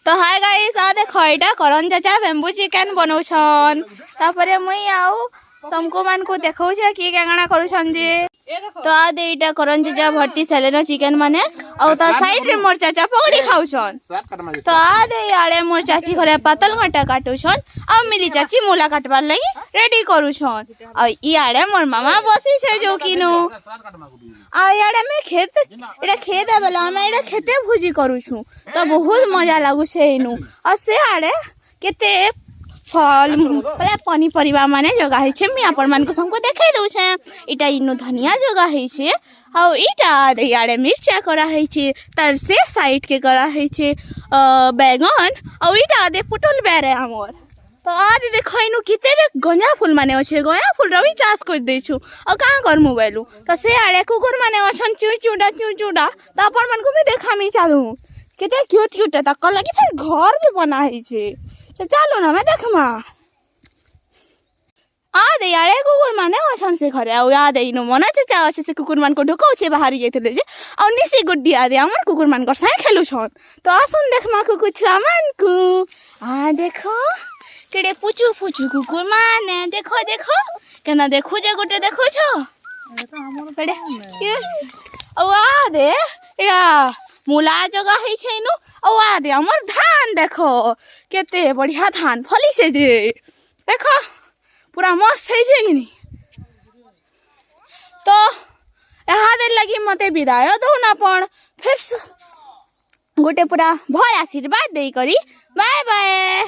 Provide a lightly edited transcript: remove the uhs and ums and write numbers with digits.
तो hi guys आ देखो एटा करण चाचा बेम्बू चिकन बनाउछन तापरे मुई आउ तुमको मन को देखौ छ की कांगणा करूछन जे तो आ दे एटा करण चाचा भर्ती सेलेनो चिकन माने औ ता साइड रे मोर चाचा पकड़ी खाउछन तो आ दे यारे मोर चाची घरे पातल घाटा काटुछन आ मिली चाची मूला काटबार लगी रेडी करूछन आ यारे मोर मामा बसी छे जो किनु आ यारे मैं खेत एटा खेत बेला मैं एटा खेते भुजी करूछु तो बहुत मजा लागु छे इनु आ से आड़े केते फल पले पनीपरिबा माने जगह है छे मी अपन मन को तुमको देखाई दउ छे इटा इनु धनिया जगह है छे आ इटा यारे मिर्चा करा है छे तर से साइड के करा है छे बैगन आ इटा दे पुटल बेरे हमर तो आज देखो इनु किते गंजा फूल माने अछि गंजा फूल रवि चाष कर दै छु आ कहां कर मोबाइल तो से आड़े कुकुर माने अछन चुचुडा तो अपन मन को मी देखामी चालू केते क्यूट क्यूट त कल लगी फिर घर भी बना है छे चलो ना मैं देखमा आ दे यारे कुकुर माने अछन से घरे आ या दे इनु मना चाचा अछि से कुकुर मान को ढोकौ छे बाहर गेथले जे आ निसी गुड्डी आ दे हमर कुकुर मान को साइ खेलु छन तो आसुन देखमा कुकुर छुआ मान को आ देखो केडे पुचु पुचु कुकुर माने देखो देखो केना देखु जे गोटे देखो छ केडे आ दे एरा मूला जगह है छे नु आ दे हमर धान देखो केते बढ़िया धान फली से जे देखो पूरा मस्त है जे कि तो यहाँ दे लगी मते विदाय दो ना पण फिर गोटे पूरा भय आशीर्वाद दे करी बाय बाय।